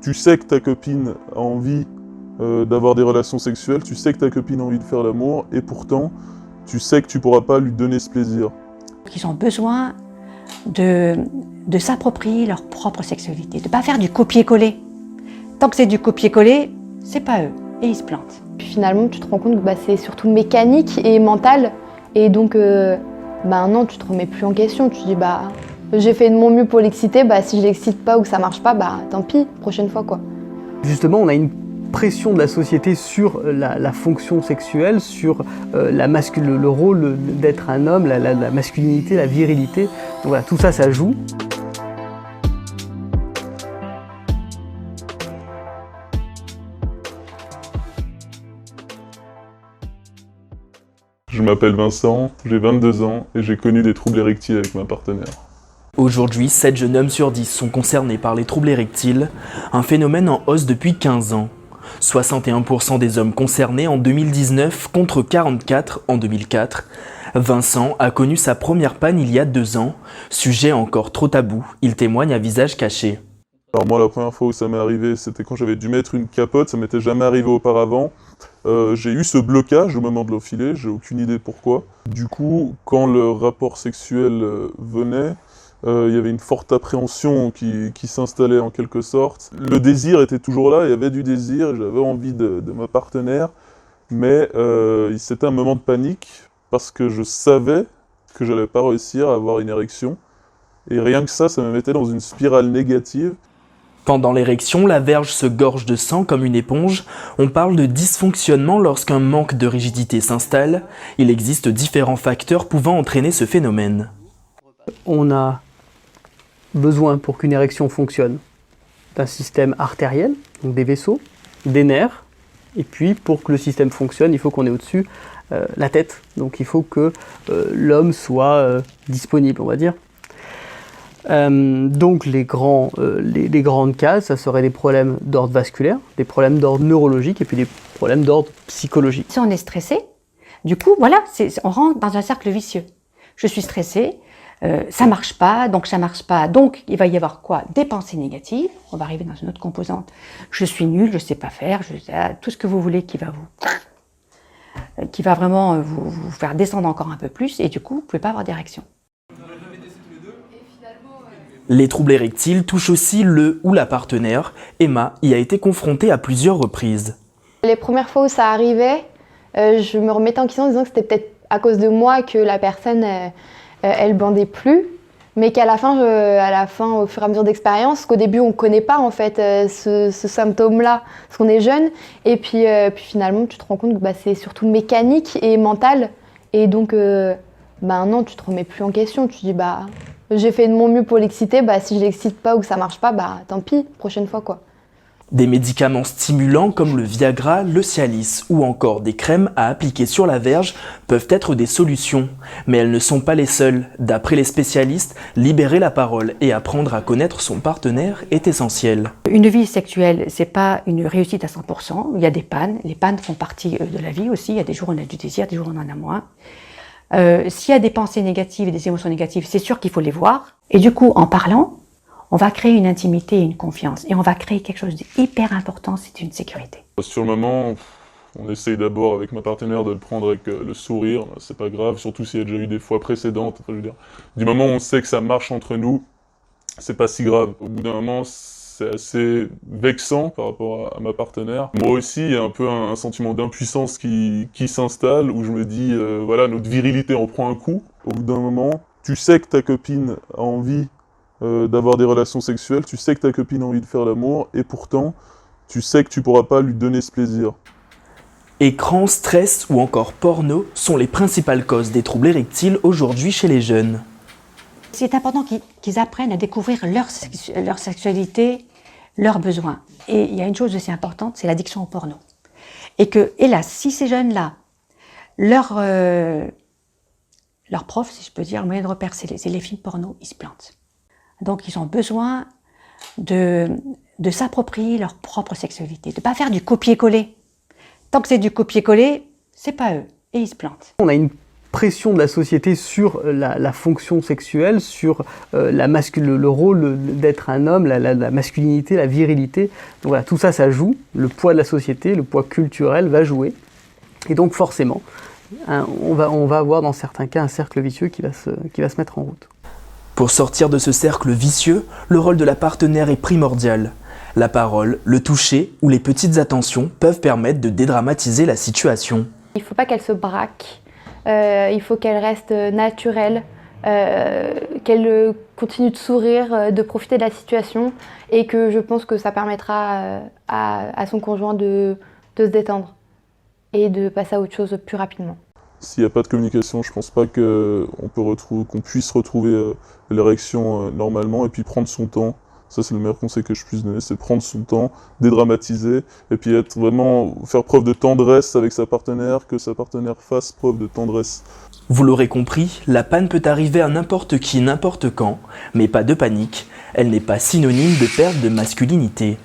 Tu sais que ta copine a envie d'avoir des relations sexuelles, tu sais que ta copine a envie de faire l'amour, et pourtant, tu sais que tu pourras pas lui donner ce plaisir. Ils ont besoin de s'approprier leur propre sexualité, de ne pas faire du copier-coller. Tant que c'est du copier-coller, c'est pas eux, et ils se plantent. Puis finalement, tu te rends compte que c'est surtout mécanique et mental, et donc non, tu te remets plus en question. Tu dis j'ai fait de mon mieux pour l'exciter, si je l'excite pas ou que ça marche pas, tant pis, prochaine fois quoi. Justement, on a une pression de la société sur la fonction sexuelle, sur le rôle d'être un homme, la masculinité, la virilité. Donc voilà, tout ça, ça joue. Je m'appelle Vincent, j'ai 22 ans et j'ai connu des troubles érectiles avec ma partenaire. Aujourd'hui, 7 jeunes hommes sur 10 sont concernés par les troubles érectiles, un phénomène en hausse depuis 15 ans. 61% des hommes concernés en 2019 contre 44 en 2004. Vincent a connu sa première panne il y a 2 ans. Sujet encore trop tabou, il témoigne à visage caché. Alors moi, la première fois où ça m'est arrivé, c'était quand j'avais dû mettre une capote, ça m'était jamais arrivé auparavant. J'ai eu ce blocage au moment de l'enfiler, j'ai aucune idée pourquoi. Du coup, quand le rapport sexuel venait, il y avait une forte appréhension qui s'installait en quelque sorte. Le désir était toujours là, il y avait du désir, j'avais envie de ma partenaire, mais c'était un moment de panique parce que je savais que j'allais pas réussir à avoir une érection. Et rien que ça me mettait dans une spirale négative. Pendant l'érection, la verge se gorge de sang comme une éponge. On parle de dysfonctionnement lorsqu'un manque de rigidité s'installe. Il existe différents facteurs pouvant entraîner ce phénomène. On a besoin, pour qu'une érection fonctionne, d'un système artériel, donc des vaisseaux, des nerfs, et puis pour que le système fonctionne, il faut qu'on ait au-dessus la tête. Donc il faut que l'homme soit disponible, on va dire. Donc les grandes cases, ça serait des problèmes d'ordre vasculaire, des problèmes d'ordre neurologique et puis des problèmes d'ordre psychologique. Si on est stressé, du coup, voilà, on rentre dans un cercle vicieux. Je suis stressée, ça marche pas, donc il va y avoir quoi? Des pensées négatives, on va arriver dans une autre composante. Je suis nulle, je sais pas faire, tout ce que vous voulez qui va vraiment vous faire descendre encore un peu plus, et du coup, vous pouvez pas avoir d'érection. Les troubles érectiles touchent aussi le ou la partenaire. Emma y a été confrontée à plusieurs reprises. Les premières fois où ça arrivait, je me remettais en question en disant que c'était peut-être à cause de moi que la personne, elle bandait plus, mais qu'à la fin, au fur et à mesure d'expérience, qu'au début on ne connaît pas en fait ce symptôme-là, parce qu'on est jeune, et puis finalement tu te rends compte que c'est surtout mécanique et mental, et donc non, tu te remets plus en question, tu dis j'ai fait de mon mieux pour l'exciter, si je l'excite pas ou que ça marche pas, tant pis, prochaine fois quoi. Des médicaments stimulants comme le Viagra, le Cialis ou encore des crèmes à appliquer sur la verge peuvent être des solutions. Mais elles ne sont pas les seules. D'après les spécialistes, libérer la parole et apprendre à connaître son partenaire est essentiel. Une vie sexuelle, c'est pas une réussite à 100%. Il y a des pannes. Les pannes font partie de la vie aussi. Il y a des jours où on a du désir, des jours où on en a moins. S'il y a des pensées négatives et des émotions négatives, c'est sûr qu'il faut les voir. Et du coup, en parlant, on va créer une intimité et une confiance. Et on va créer quelque chose d'hyper important, c'est une sécurité. Sur le moment, on essaye d'abord avec ma partenaire de le prendre avec le sourire, c'est pas grave, surtout s'il y a déjà eu des fois précédentes. Enfin, je veux dire, du moment où on sait que ça marche entre nous, c'est pas si grave. Au bout d'un moment, c'est assez vexant par rapport à ma partenaire. Moi aussi, il y a un peu un sentiment d'impuissance qui s'installe, où je me dis, voilà, notre virilité en prend un coup. Au bout d'un moment, tu sais que ta copine a envie d'avoir des relations sexuelles, tu sais que ta copine a envie de faire l'amour, et pourtant, tu sais que tu pourras pas lui donner ce plaisir. Écran, stress ou encore porno sont les principales causes des troubles érectiles aujourd'hui chez les jeunes. C'est important qu'ils apprennent à découvrir leur sexualité, leurs besoins. Et il y a une chose aussi importante, c'est l'addiction au porno. Et que, hélas, si ces jeunes-là, leur prof, si je peux dire, le moyen de repère, c'est les films porno, ils se plantent. Donc ils ont besoin de s'approprier leur propre sexualité, de ne pas faire du copier-coller. Tant que c'est du copier-coller, c'est pas eux, et ils se plantent. On a une pression de la société sur la fonction sexuelle, sur le rôle d'être un homme, la masculinité, la virilité. Donc voilà, tout ça, ça joue. Le poids de la société, le poids culturel va jouer. Et donc forcément, on va avoir dans certains cas un cercle vicieux qui va se mettre en route. Pour sortir de ce cercle vicieux, le rôle de la partenaire est primordial. La parole, le toucher ou les petites attentions peuvent permettre de dédramatiser la situation. Il ne faut pas qu'elle se braque, il faut qu'elle reste naturelle, qu'elle continue de sourire, de profiter de la situation et que je pense que ça permettra à son conjoint de se détendre et de passer à autre chose plus rapidement. S'il n'y a pas de communication, je pense pas qu'on puisse retrouver l'érection normalement et puis prendre son temps. Ça, c'est le meilleur conseil que je puisse donner, c'est prendre son temps, dédramatiser, et puis faire preuve de tendresse avec sa partenaire, que sa partenaire fasse preuve de tendresse. Vous l'aurez compris, la panne peut arriver à n'importe qui, n'importe quand, mais pas de panique, elle n'est pas synonyme de perte de masculinité.